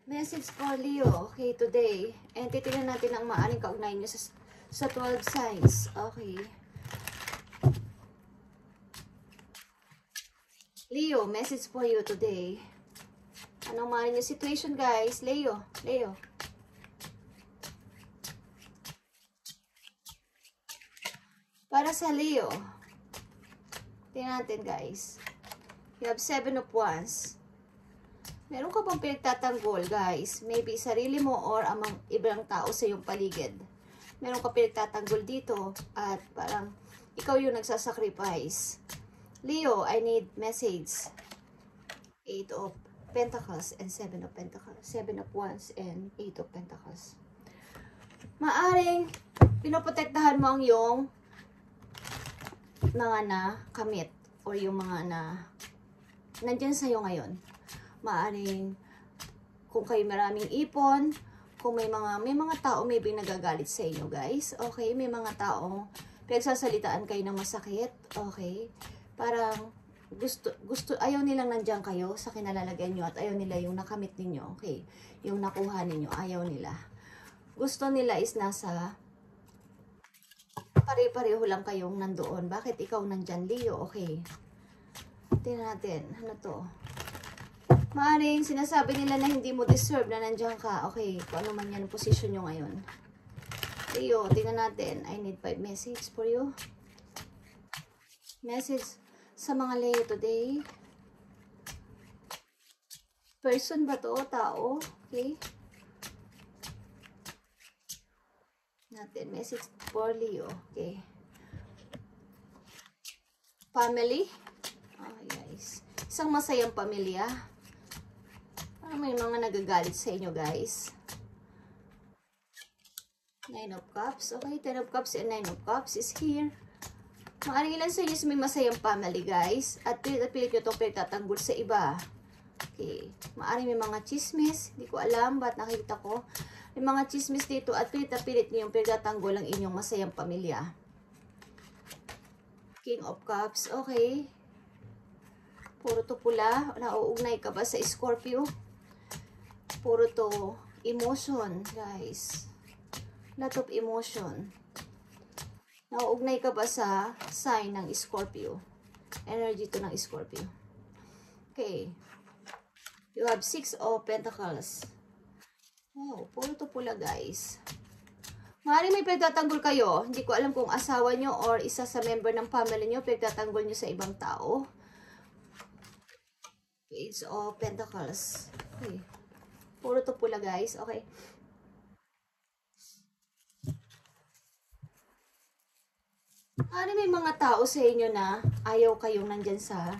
Message for Leo, okay, today. And titignan natin ang maaaring kaugnayan nyo sa 12 signs. Okay. Leo, message for you today. Anong maaaring yung situation, guys? Leo. Para sa Leo, tingnan natin, guys. You have 7 of Wands. Meron ka bang pinagtatanggol, guys? Maybe sarili mo or amang ibang tao sa iyong paligid. Meron ka pinagtatanggol dito at parang ikaw yung nagsasacrifice. Leo, I need message. 8 of Pentacles and 7 of Pentacles. 7 of Wands and 8 of Pentacles. Maaring pinoprotektahan mo ang iyong mga nakamit or yung mga nandyan sa'yo ngayon. Maaring kung kayo maraming ipon, kung may mga tao maybe nagagalit sa inyo, guys. Okay, may mga tao pinagsasalitaan kayo ng masakit. Okay, parang gusto ayaw nilang nandiyan kayo sa kinalalagyan nyo at ayaw nila yung nakamit ninyo. Okay, yung nakuha ninyo, ayaw nila. Gusto nila is nasa pare-pareho lang kayong nandoon. Bakit ikaw nandyan, Leo? Okay, tingnan natin, ano to? Maaring sinasabi nila na hindi mo deserve na nandiyan ka. Okay, kung ano man yan ang position nyo ngayon. Leo, tingnan natin. I need 5 message for you. Message sa mga Leo today. Person ba to? Tao? Okay. Natin. Message for Leo. Okay. Family. Oh, guys. Isang masayang pamilya. May mga nagagalit sa inyo, guys. 9 of Cups. Okay, 10 of Cups and 9 of Cups is here. Maaring ilan sa inyo may masayang family, guys. At pilit nyo itong pinagtatanggol sa iba. Okay. Maaring may mga chismis. Hindi ko alam ba't nakita ko. May mga chismis dito at pilit nyo yung pinagtatanggol ang inyong masayang pamilya. King of Cups. Okay. Puro to pula. Nauugnay ka ba sa Scorpio? Puro to emotion, guys. Lot of emotion. Nauugnay ka ba sa sign ng Scorpio? Energy to ng Scorpio. Okay. You have 6 of Pentacles. Wow, puro to pula, guys. Maaaring may pagtatanggol kayo. Hindi ko alam kung asawa nyo or isa sa member ng family nyo, pagtatanggol nyo sa ibang tao. Page of Pentacles. Okay. Puro to pula, guys. Okay. Ano may mga tao sa inyo na ayaw kayong nandyan sa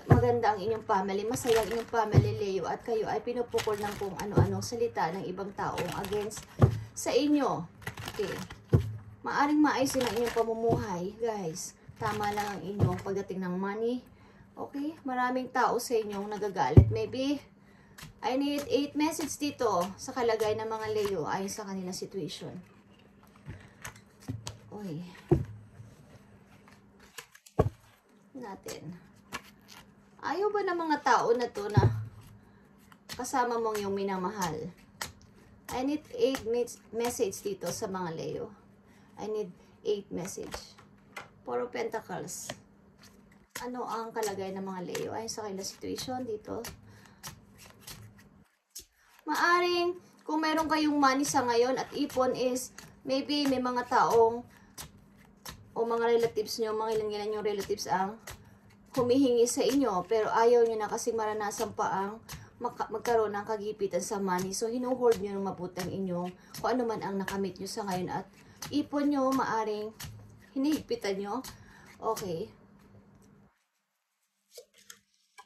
maganda ang inyong family, masaya ang inyong family, Leo, at kayo ay pinupukol ng kung ano-ano salita ng ibang taong against sa inyo. Okay. Maaring maayos ang inyong pamumuhay, guys. Tama lang ang inyong pagdating ng money. Okay. Maraming tao sa inyong nagagalit. Maybe I need 8 message dito sa kalagay ng mga Leo ayon sa kanilang situation. Uy. Natin. Ayaw ba ng mga tao na to na kasama mong yung minamahal? I need 8 message dito sa mga Leo. I need 8 message. 4 of Pentacles. Ano ang kalagay ng mga Leo ayon sa kanilang situation dito? Maaring, kung meron kayong money sa ngayon at ipon is, maybe may mga taong o mga relatives nyo, mga ilan yung relatives ang humihingi sa inyo, pero ayaw nyo na kasi maranasan pa ang magkaroon ng kagipitan sa money. So, hinuhold nyo ng mabutang inyong kung ano man ang nakamit nyo sa ngayon at ipon nyo, maaring hinihigpitan nyo. Okay.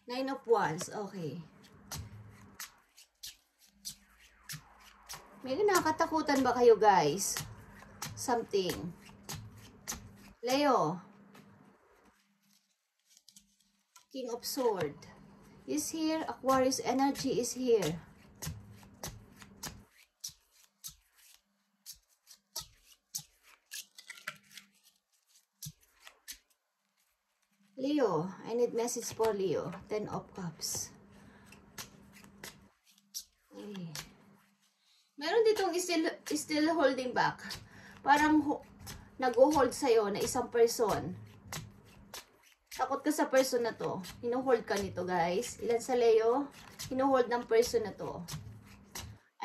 9 of Wands. Okay. May nakakatakutan ba kayo, guys? Something. Leo. King of Sword is here. Aquarius energy is here. Leo, I need message for Leo. 10 of Cups. Okay. itong still holding back. Parang nag-hold sa'yo na isang person. Takot ka sa person na to. Hinuhold ka nito, guys. Ilan sa Leo? Hinuhold ng person na to.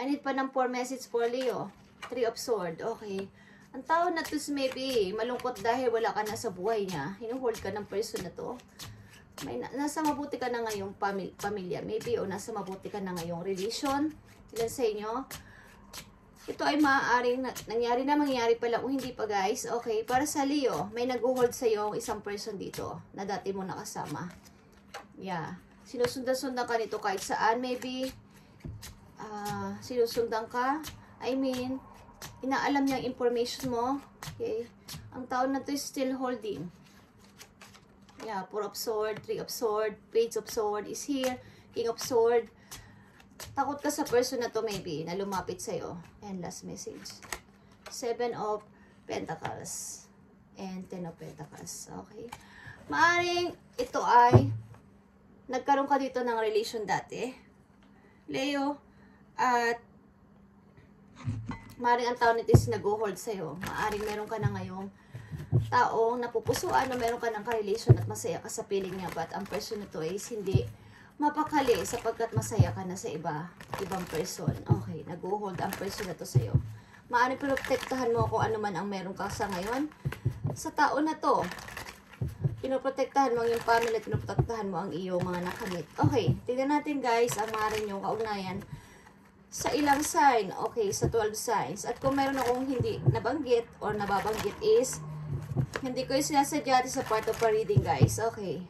I need pa ng 4 message for Leo. 3 of Swords. Okay. Ang tao na to maybe malungkot dahil wala ka na sa buhay niya. Hinuhold ka ng person na to. Nasa mabuti ka na ngayong pamilya, maybe, o nasa mabuti ka na ngayong relation. Ilan sa inyo? Ito ay maaaring nangyari na, mangyari pa lang, o hindi pa, guys. Okay, para sa Leo, may nag-hold sa iyo isang person dito na dati mo nakasama. Yeah. Sinusundan-sundan ka nito kahit saan, maybe. Sinusundan ka. I mean, inaalam niya ang information mo. Okay. Ang tao na to is still holding. Yeah, 4 of Swords, 3 of Swords, Page of Swords is here, King of Swords. Takot ka sa person na to maybe, na lumapit sa'yo. And last message. 7 of Pentacles. And 10 of Pentacles. Okay. Maaring ito ay nagkaroon ka dito ng relation dati, Leo. At maaring ang tao nito is nag-hold sa'yo. Maaring meron ka na ngayong taong napupusuan o meron ka ng ka-relation at masaya ka sa piling niya, but ang person na to is hindi mapakali sapagkat masaya ka na sa ibang person. Okay, nag-hold ang person na to sa'yo. Maaari protektahan mo kung ano man ang meron ka sa ngayon sa tao na to. Pinoprotektahan mo ang iyong family at pinoprotektahan mo ang iyong mga nakamit. Okay, tingnan natin, guys, ang maaaring yung kaugnayan sa ilang sign. Okay, sa 12 signs. At kung meron akong hindi nabanggit or nababanggit is hindi ko yung sinasadya sa part of a reading, guys. Okay.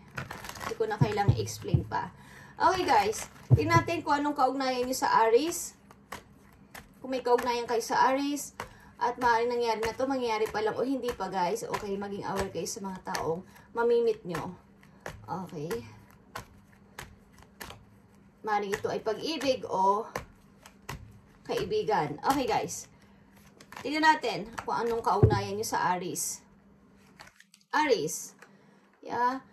Hindi ko na kailangan i-explain pa. Okay, guys. Tingnan natin kung anong kaugnayan nyo sa Aries. Kung may kaugnayan kayo sa Aries. At maaaring nangyari na to, mangyayari pa lang o hindi pa, guys. Okay, maging aware kayo sa mga taong mamimit nyo. Okay. Maaaring ito ay pag-ibig o kaibigan. Okay, guys. Tingnan natin kung anong kaugnayan nyo sa Aries. Aries. Yeah.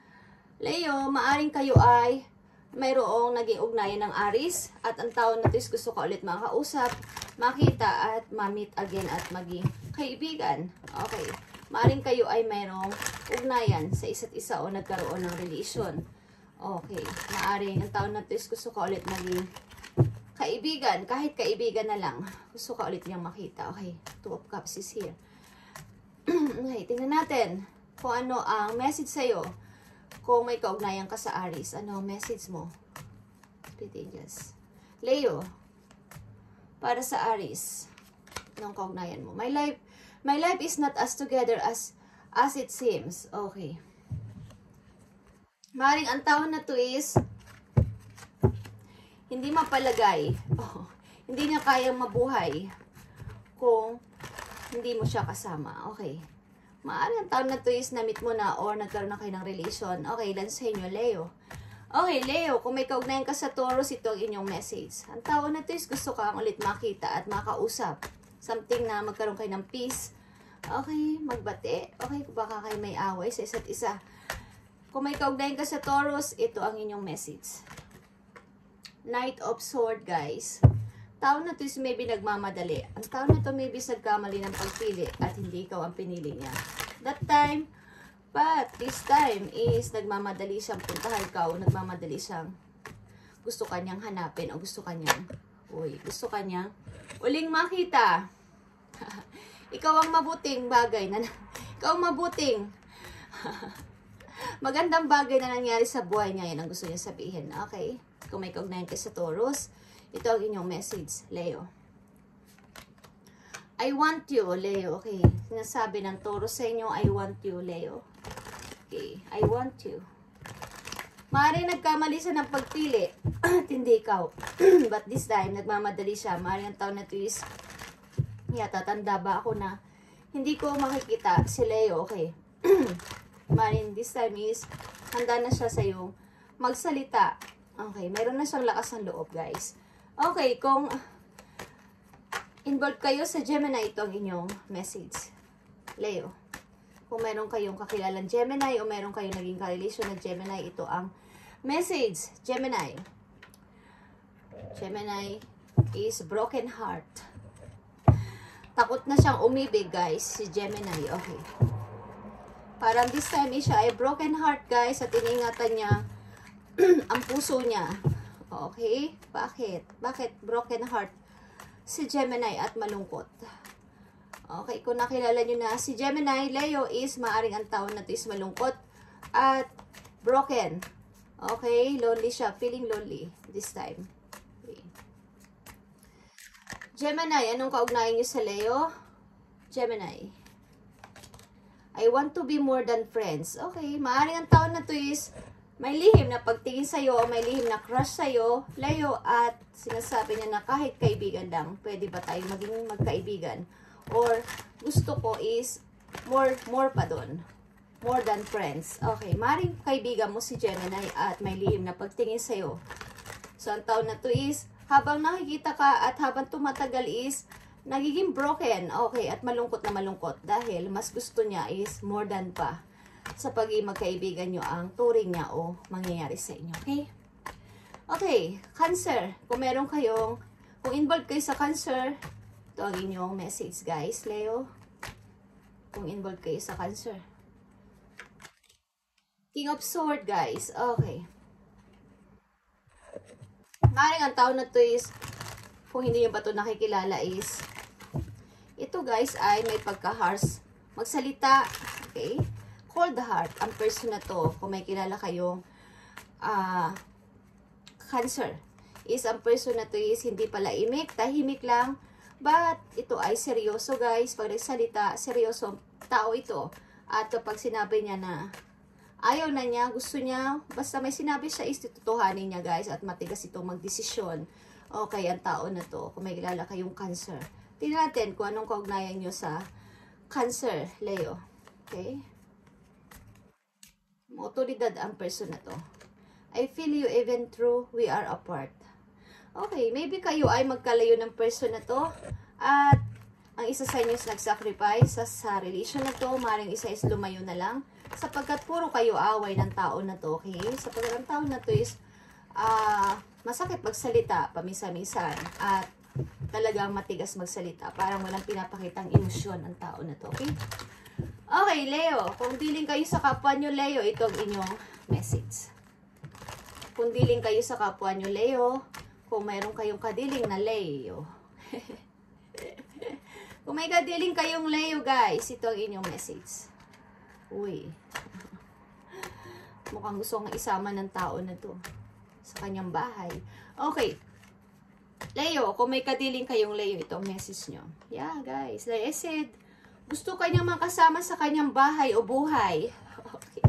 Leo, maaring kayo ay mayroong naging ugnayan ng Aries at ang taon na ito gusto ka ulit makausap, makita at ma-meet again at maging kaibigan. Okay. Maaring kayo ay mayroong ugnayan sa isa't isa o nagkaroon ng relation. Okay. Maaring ang taon na ito gusto ka ulit maging kaibigan. Kahit kaibigan na lang. Gusto ka ulit niyang makita. Okay. 2 of Cups is here. Okay. Tingnan natin kung ano ang message sa'yo kung may kaugnayan ka sa Aries. Ano ang message mo? Spirit Angels. Leo, para sa Aries, anong kaugnayan mo? My life is not as together as it seems. Okay. Maring ang taon na to is hindi mapalagay. Hindi niya kayang mabuhay kung hindi mo siya kasama. Okay. Maaaring ang taon na to is na-meet mo na or nagkaroon na kayo ng relation. Okay, ilan sa inyo, Leo? Okay, Leo, kung may kaugnayan ka sa Taurus, ito ang inyong message. Ang taon na to is gusto kang ulit makita at makausap. Something na magkaroon kayo ng peace. Okay, magbate. Okay, baka kayo may away sa isa't isa. Kung may kaugnayan ka sa Taurus, ito ang inyong message. Knight of Swords, guys. Tao na to is maybe nagmamadali. Ang tao na to maybe nagkamali ng pagpili at hindi ikaw ang pinili niya. That time, but this time is nagmamadali siyang puntahan ka o nagmamadali siyang gusto kanyang hanapin o gusto kanyang uling makita. Ikaw ang mabuting bagay na ikaw ang mabuting magandang bagay na nangyari sa buhay niya. Yan ang gusto niya sabihin. Okay? Kung may kaugnayan ka sa Taurus, ito ang inyong message, Leo. I want you, Leo. Okay. Sinasabi ng Taurus sa inyo, I want you, Leo. Okay. I want you. Maaaring nagkamali siya ng pagpili at hindi ikaw. But this time, nagmamadali siya. Maaaring ang taon na ito is, tatanda ba ako na hindi ko makikita si Leo. Okay. Maaaring this time is, handa na siya sa iyo magsalita. Okay. Meron na siyang lakas ng loob, guys. Okay, kung involved kayo sa Gemini, ito ang inyong message, Leo. Kung meron kayong kakilalang Gemini o meron kayong naging ka-relation na Gemini, ito ang message, Gemini. Gemini is broken heart. Takot na siyang umibig, guys, si Gemini. Okay. Parang this time siya ay broken heart, guys, at iniingatan niya ang puso niya. Okay? Bakit? Bakit broken heart si Gemini at malungkot? Okay, kung nakilala nyo na si Gemini, Leo is maaring ang taon na to is malungkot at broken. Okay? Lonely siya. Feeling lonely this time. Okay. Gemini, anong kaugnayan nyo sa Leo? Gemini. I want to be more than friends. Okay, maaaring ang taon na to is may lihim na pagtingin sa'yo o may lihim na crush sa'yo, Leo, at sinasabi niya na kahit kaibigan lang, pwede ba tayo maging magkaibigan? Or gusto ko is more pa doon. More than friends. Okay, maaaring kaibigan mo si Gemini at may lihim na pagtingin sa'yo. So, ang taon na to is habang nakikita ka at habang tumatagal is nagiging broken, okay, at malungkot na malungkot dahil mas gusto niya is more than pa sa pagiging magkaibigan nyo ang turing niya o mangyayari sa inyo, okay? Okay, Cancer, kung involved kayo sa Cancer, ito ang inyong message, guys, Leo. Kung involved kayo sa Cancer. King of Swords, guys, okay. Maaaring ang taon na to is, kung hindi nyo pa ito nakikilala is, ito guys ay may pagka-harsh magsalita, okay? Cold heart, ang person na to, kung may kilala kayong Cancer, is ang person na to is hindi pala imik, tahimik lang, but ito ay seryoso guys, pag nagsalita, seryoso tao ito. At kapag sinabi niya na ayaw na niya, gusto niya, basta may sinabi siya is tutuhanin niya guys, at matigas itong magdesisyon. Okay, ang tao na to, kung may kilala kayong Cancer. Tingnan natin kung anong kaugnayan nyo sa Cancer, Leo. Okay? Otoridad ang person na to. I feel you even though we are apart. Okay, maybe kayo ay magkalayo ng person na to. At ang isa sa inyo is nag-sacrifice sa relation na to. Maring isa is lumayo na lang. Sapagkat puro kayo away ng tao na to. Okay? Sapagkat ang tao na to is masakit magsalita pamisa-minsan. At talagang matigas magsalita. Parang walang pinapakitang emosyon ang tao na to. Okay? Okay, Leo. Kung dealing kayo sa kapwa nyo, Leo, ito ang inyong message. Kung dealing kayo sa kapwa nyo, Leo, kung mayroon kayong kadiling na Leo. Kung may kadiling kayong Leo, guys, ito ang inyong message. Uy. Mukhang gusto kong isama ng tao na to sa kanyang bahay. Okay. Leo, kung may kadiling kayong Leo, ito ang message nyo. Yeah, guys. Like I said, gusto kanyang makasama sa kanyang bahay o buhay. Okay.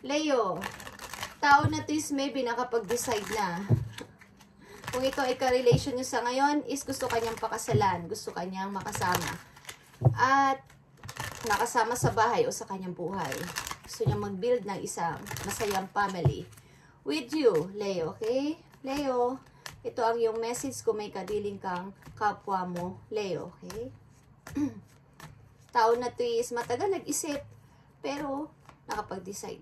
Leo, tao na to is maybe nakapag-decide na. Kung ito ay ka-relation nyo sa ngayon, is gusto kanyang pakasalan. Gusto kanyang makasama. At nakasama sa bahay o sa kanyang buhay. Gusto niya mag-build ng isang masayang family. With you, Leo, okay? Leo, ito ang yung message kung may kadiling kang kapwa mo, Leo, okay? Tao na to is matagal nag-isip, pero nakapag-decide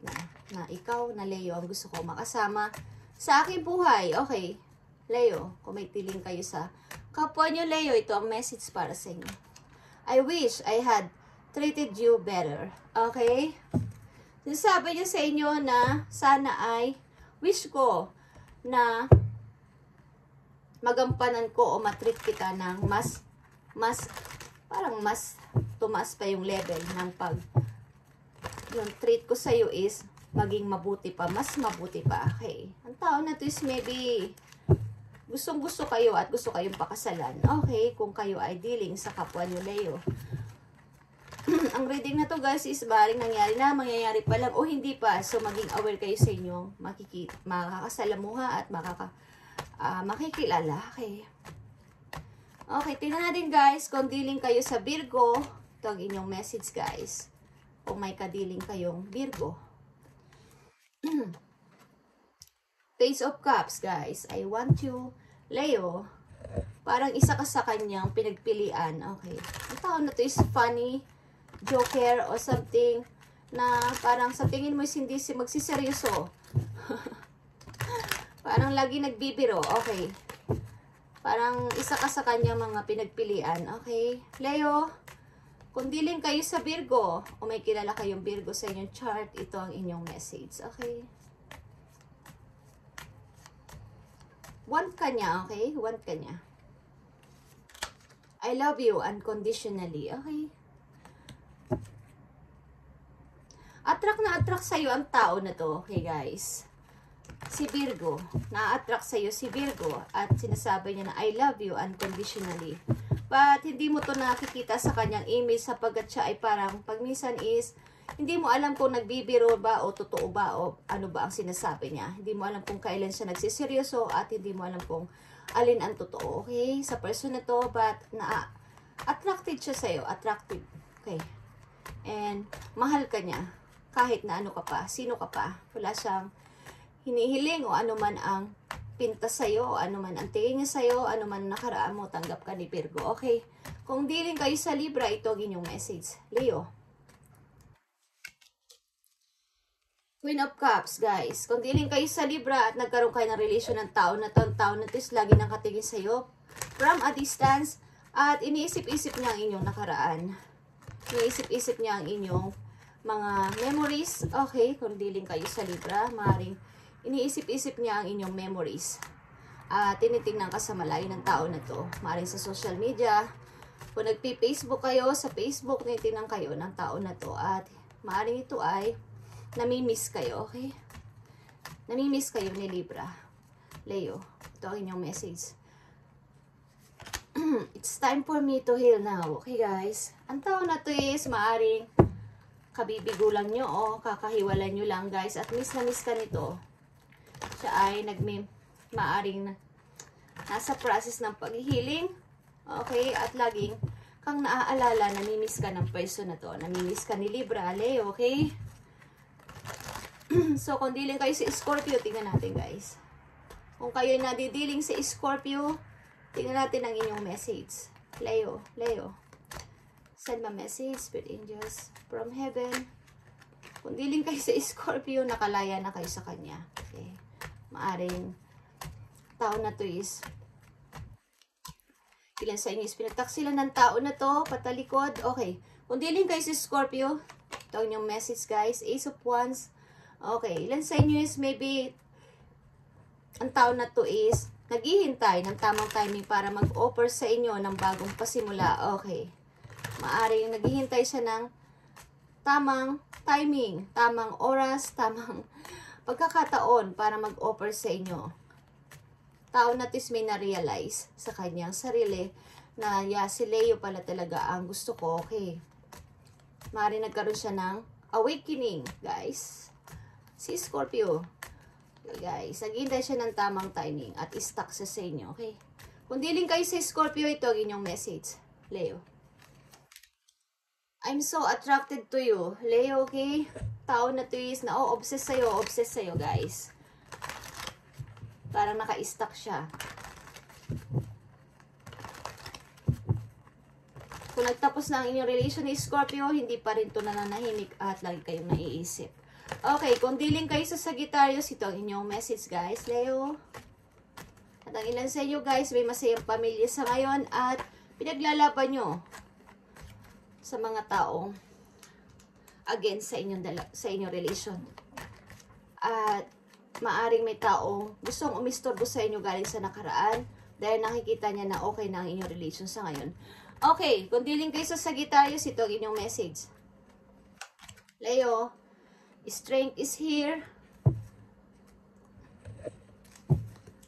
na ikaw na Leo ang gusto ko makasama sa aking buhay. Okay, Leo, kung may tiling kayo sa kapwa nyo, Leo, ito ang message para sa inyo. I wish I had treated you better. Okay? Sabi niya sa inyo na sana ay wish ko na magampanan ko o matreat kita ng parang mas tumaas pa yung level ng yung treat ko sa'yo is maging mabuti pa, mas mabuti pa. Okay. Ang tao na to is maybe gustong gusto kayo at gusto kayong pakasalan. Okay, kung kayo ay dealing sa kapwa nyo, Leo. Ang reading na to guys is baring nangyari na, mangyayari pa lang o hindi pa. So maging aware kayo sa inyong makakasalamuha at makikilala. Okay. Okay, tingnan natin guys kung dealing kayo sa Virgo. Ito ang inyong message guys. Kung may kadiling kayong Virgo. Page of Cups guys. I want you, Leo. Parang isa ka sa kanyang pinagpilian. Okay. Ang tao na to is funny, joker, or something na parang sa tingin mo is hindi magsiseryoso. Parang lagi nagbibiro. Okay. Parang isa ka sa kanyang mga pinagpilian. Okay? Leo, kung diling kayo sa Virgo, o may kilala kayong Virgo sa inyong chart, ito ang inyong message. Okay? Want ka niya, okay? Want ka niya. I love you unconditionally. Okay? Attract na attract sa'yo ang tao na to. Okay, guys? Si Virgo. Na-attract sa'yo si Virgo. At sinasabi niya na I love you unconditionally. But hindi mo to nakikita sa kanyang image sapagkat siya ay parang pag minsan is hindi mo alam kung nagbibiro ba o totoo ba o ano ba ang sinasabi niya. Hindi mo alam kung kailan siya nagsiseryoso at hindi mo alam kung alin ang totoo. Okay? Sa person na to, but attracted siya sa'yo. Attractive. Okay? And mahal ka niya. Kahit na ano ka pa, sino ka pa. Wala siyang hinihiling o ano man ang pinta sa'yo, o ano man ang tingin niya sa'yo, ano man nakaraan mo, tanggap ka ni Virgo. Okay? Kung di rin kayo sa Libra, ito ang inyong message. Leo. Queen of Cups, guys. Kung di rin kayo sa Libra at nagkaroon kayo ng relasyon ng tao na to, ang tao na to is lagi nang katingin sa'yo from a distance at iniisip-isip niya ang inyong nakaraan. Iniisip-isip niya ang inyong mga memories. Okay, kung diling kayo sa Libra, maaaring iniisip-isip niya ang inyong memories. Tinitingnan ka sa malayo ng tao na to. Maaaring sa social media. Kung nagpi-Facebook kayo, sa Facebook, tinitingnan kayo ng tao na to. At maaaring ito ay namimiss kayo, okay? Namimiss kayo ni Libra. Leo, ito ang inyong message. It's time for me to heal now. Okay, guys? Ang tao na to is maaaring kabibigo lang nyo o kakahiwalan nyo lang, guys. At miss na miss ka nito. Siya ay maaring nasa process ng paghihiling. Okay? At laging kang naaalala, namimiss ka ng person na to. Namimiss ka ni Libra, Leo, okay? So, kung diling kayo sa Scorpio, tingnan natin, guys. Kung kayo nadidiling sa Scorpio, tingnan natin ang inyong message. Leo, Leo. Send my message, Spirit Angels from heaven. Kung diling kayo sa Scorpio, nakalaya na kayo sa kanya. Okay. Maaring tao na to is ilan sa inyo is pinagtaksila ng tao na to, patalikod. Okay. Kung diling kayo sa Scorpio, ito ang inyong message, guys. Ace of Wands. Okay. Ilan sa inyo is maybe ang tao na to is naghihintay ng tamang timing para mag-offer sa inyo ng bagong pasimula. Okay. Maaring naghihintay siya ng tamang timing, tamang oras, tamang pagkakataon para mag-offer sa inyo. Tao na tis may na-realize sa kanyang sarili na si Leo pala talaga ang gusto ko. Okay. Maaring nagkaroon siya ng awakening, guys. Si Scorpio. Okay, guys. Naghihintay siya ng tamang timing at stuck siya sa inyo. Okay. Kung diling kayo sa Scorpio, ito ang inyong message. Leo. I'm so attracted to you. Leo, okay? Tao na to is obsess sa'yo, guys. Parang naka-stuck siya. Kung nagtapos na ang inyong relation ni Scorpio, hindi pa rin to nananahimik at lagi kayong naiisip. Okay, kung diling kayo sa Sagittarius, ito ang inyong message, guys. Leo. At ang ilan sa inyo, guys, may masayang pamilya sa ngayon at pinaglalaban nyo sa mga taong against sa inyong relation. At maaring may taong gustong umistorbo sa inyo galing sa nakaraan dahil nakikita niya na okay na ang inyong relation sa ngayon. Okay, kung diling kayo sa Sagittarius, ito ang inyong message. Leo, strength is here.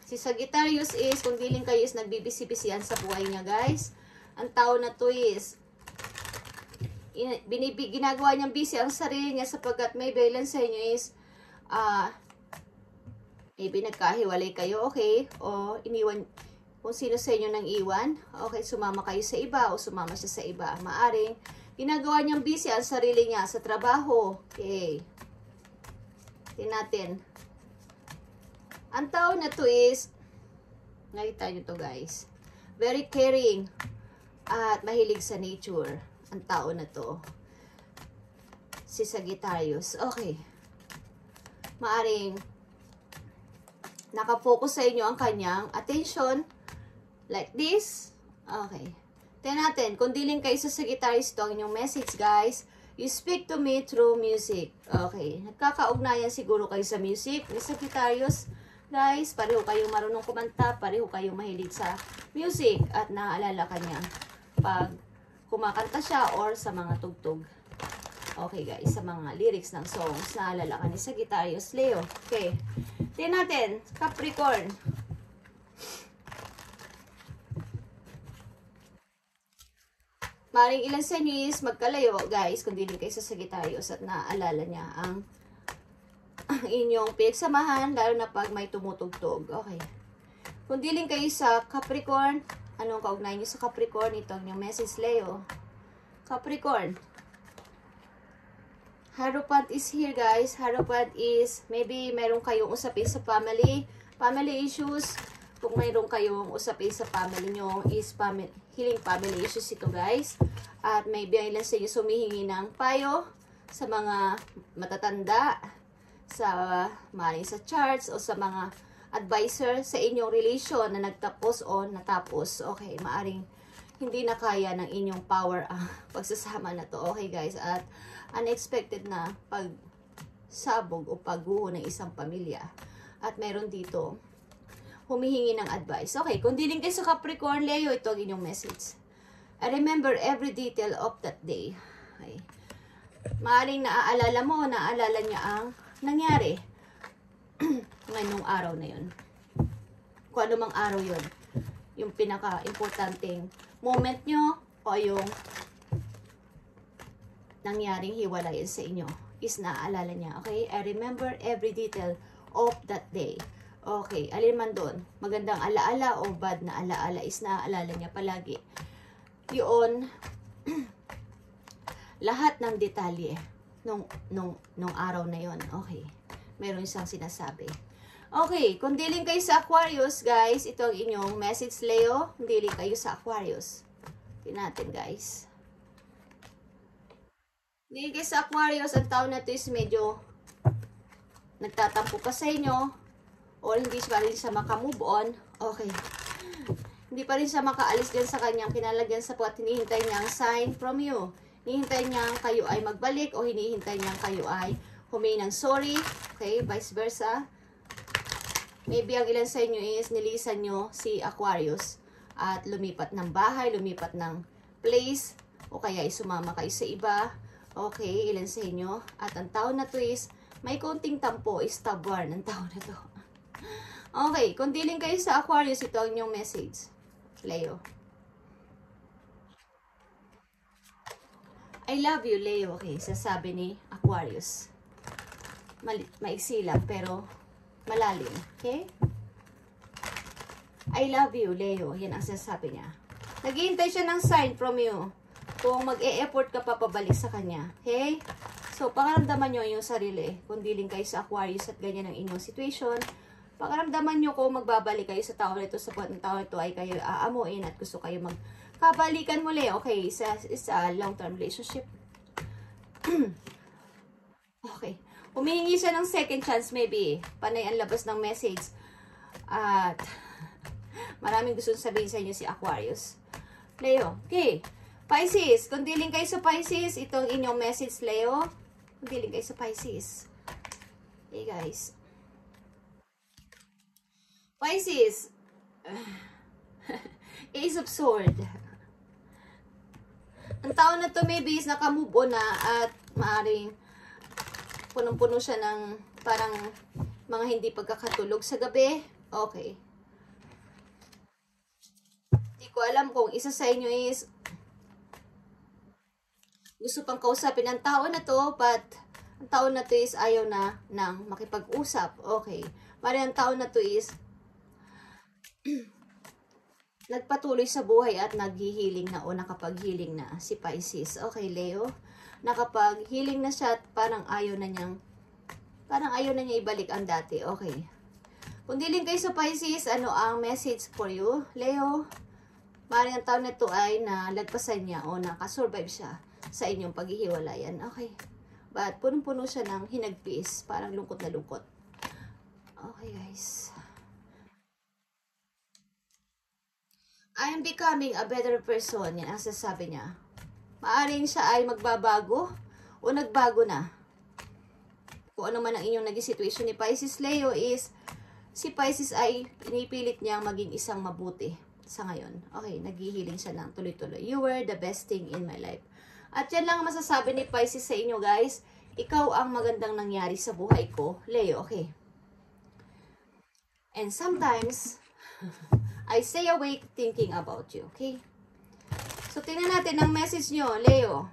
Si Sagittarius is, kung diling kayo is nagbibisi-bisihan sa buhay niya, guys. Ang tao na to is ginagawa niyang busy ang sarili niya sapagkat may balance sa inyo is maybe nagkahiwalay kayo, okay? O iniwan kung sino sa inyo nang iwan. Okay, sumama kayo sa iba o sumama siya sa iba. Maaring ginagawa niyang busy ang sarili niya sa trabaho. Okay. Tingnan natin. Ang tao na to is, nakita nyo to, guys. Very caring at mahilig sa nature. Ang tao na to. Si Sagittarius. Okay. Maaring nakafocus sa inyo ang kanyang attention Like this. Okay. Tingnan natin. Kung dealing kayo sa Sagittarius, ito ang inyong message, guys. You speak to me through music. Okay. Nagkakaugnayan siguro kayo sa music. May Sagittarius, guys. Pareho kayong marunong kumanta. Pareho kayong mahilig sa music. At naaalala ka niya pag kumakanta siya or sa mga tugtog. Okay, guys. Sa mga lyrics ng songs. Naaalala ka ni Sagittarius, Leo. Okay. Tingnan natin. Capricorn. Maring ilan sa inyo is magkalayo, guys, kung dealing kayo sa Sagittarius at naaalala niya ang inyong pinagsamahan, lalo na pag may tumutugtog. Okay. Kung dealing kayo sa Capricorn, anong kaugnayan niyo sa Capricorn? Ito ang inyong message, Leo. Capricorn. Hierophant is here, guys. Hierophant is, maybe meron kayong usapin sa family issues. Kung mayroon kayong usapin sa family nyo, is healing family issues ito, guys. At maybe ilan sa inyo sumihingi ng payo sa mga matatanda, sa charts, o sa mga advisor sa inyong relation na nagtapos o natapos. Okay, maaring hindi na kaya ng inyong power ang pagsasama na to. Okay, guys. At unexpected na pagsabog o pagguho ng isang pamilya. At meron dito humihingi ng advice. Okay, kung dealing kayo sa Capricorn, Leo, ito ang inyong message. I remember every detail of that day. Okay. Maaring naaalala niya ang nangyari ngayong araw na yun. Kung ano mang araw yun. Yung pinaka-importanting moment nyo o yung nangyaring hiwalayan sa inyo is naaalala niya. Okay, I remember every detail of that day. Okay, alin man doon, magandang alaala o bad na alaala is naaalala niya palagi. Yun, lahat ng detalye nung araw na yon. Okay, meron siyang sinasabi. Okay, kung dealing kayo sa Aquarius, guys, ito ang inyong message, Leo. Kung dealing kayo sa Aquarius. Tingnan natin, guys. Dealing kayo sa Aquarius, ang taon na ito is medyo nagtatampo pa sa inyo. O hindi pa rin siya makamove on. Okay. Hindi pa rin siya makaalis dyan sa kanyang kinalagyan sa puwat. Hinihintay niya ang sign from you. Hinihintay niya kayo ay magbalik o hinihintay niya kayo ay humingi ng sorry. Okay, vice versa. Maybe ang ilan sa inyo is nilisan nyo si Aquarius at lumipat ng bahay, lumipat ng place, o kaya ay sumama kayo sa iba. Okay, ilan sa inyo. At ang taon na to is may konting tampo, is stubborn ang taon na to. Okay, kung dealing kayo sa Aquarius, ito ang inyong message, Leo. I love you, Leo. Okay, sasabi ni Aquarius. Maiksi lang, pero malalim. Okay? I love you, Leo. Yan ang sasabi niya. Naghihintay siya ng sign from you. Kung mag-e-effort ka pa pabalik sa kanya. Okay? So, pakaramdaman nyo yung sarili. Kung dealing kayo sa Aquarius at ganyan ang inyong situation, pakaramdaman nyo kung magbabalik kayo sa tao nito, sa puwat ng tao nito ay kayo aamuin at gusto kayo magkabalikan muli. Okay, sa long-term relationship. Okay. Humihingi siya ng second chance maybe. Panay ang labas ng message. At maraming gusto sabihin sa inyo si Aquarius. Leo. Okay. Pisces. Kung dealing kayo sa Pisces, itong inyong message, Leo. Kung dealing kayo sa Pisces. Okay, guys. Pisces, Ace of Sword. Ang taon na to maybe is nakamove on na at maaring punong-puno siya ng parang mga hindi pagkakatulog sa gabi. Okay. Hindi ko alam kung isa sa inyo is gusto pang kausapin ng tao na to, but ang taon na to is ayaw na ng makipag-usap. Okay. Maring ang taon na to is nagpatuloy sa buhay at naghihiling na o nakapaghiling na si Pisces. Okay, Leo. Nakapaghiling na siya at parang ayaw na niya ibalik ang dati. Okay. Kung dealing kayo sa Pisces, ano ang message for you, Leo? Maring ang taon na ito ay nalagpasan niya o nakasurvive siya sa inyong paghihiwalayan. Okay. But punong-puno siya ng hinagpis. Parang lungkot na lungkot. Okay, guys. I am becoming a better person. Yan ang sasabi niya. Maaring siya ay magbabago o nagbago na. Kung ano man ang inyong naging situation ni Pisces Leo is, si Pisces ay inipilit niyang maging isang mabuti sa ngayon. Okay, naghihiling siya ng tuloy-tuloy. You were the best thing in my life. At yan lang ang masasabi ni Pisces sa inyo, guys. Ikaw ang magandang nangyari sa buhay ko, Leo. Okay. And sometimes, I stay awake thinking about you. Okay? So, tingnan natin ang message nyo, Leo.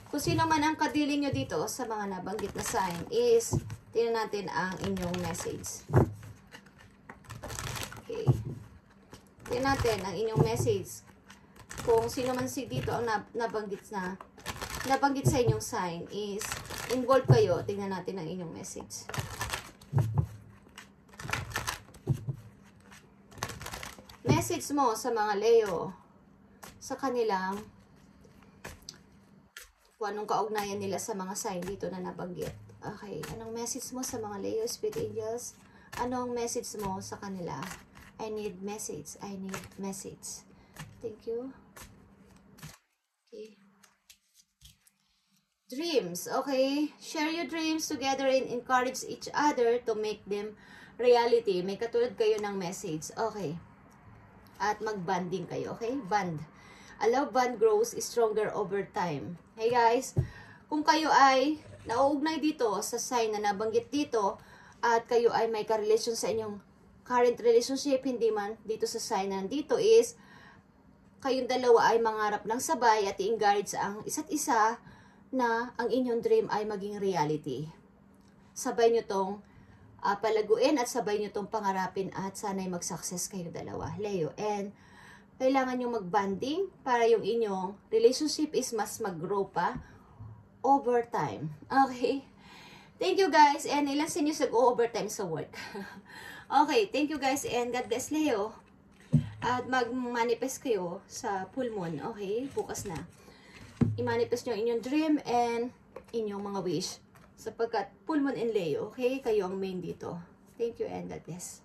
Kung sino man ang kadiling nyo dito sa mga nabanggit na sign is, tingnan natin ang inyong message. Okay. Tingnan natin ang inyong message. Kung sino man si dito ang nabanggit sa inyong sign is, involved kayo. Tingnan natin ang inyong message. Message mo sa mga Leo, sa kanilang kung anong kaugnayan nila sa mga sign dito na nabanggit. Okay, anong message mo sa mga Leo, Spirit Angels? Anong message mo sa kanila? I need message. I need message. Thank you. Okay. Dreams. Okay. Share your dreams together and encourage each other to make them reality. May katulad kayo ng message. Okay. At mag-banding kayo. Okay? Band. A love bond grows stronger over time. Hey guys, kung kayo ay nauugnay dito sa sign na nabanggit dito at kayo ay may ka-relation sa inyong current relationship, hindi man dito sa sign na nandito is kayong dalawa ay mangarap ng sabay at i-encourage ang isa't isa na ang inyong dream ay maging reality. Sabay nyo tong palaguin at sabay nyo tong pangarapin at sana'y mag-success kayo dalawa, Leo. And kailangan nyo mag-bonding para yung inyong relationship is mas mag-grow pa over time. Okay? Thank you guys. And ilan sa inyo nag-overtime sa work? Okay. Thank you guys. And God bless, Leo. At mag-manifest kayo sa full moon. Okay? Bukas na. I-manifest nyo inyong dream and inyong mga wish. Sapagkat full moon in Leo. Okay? Kayo ang main dito. Thank you and God bless.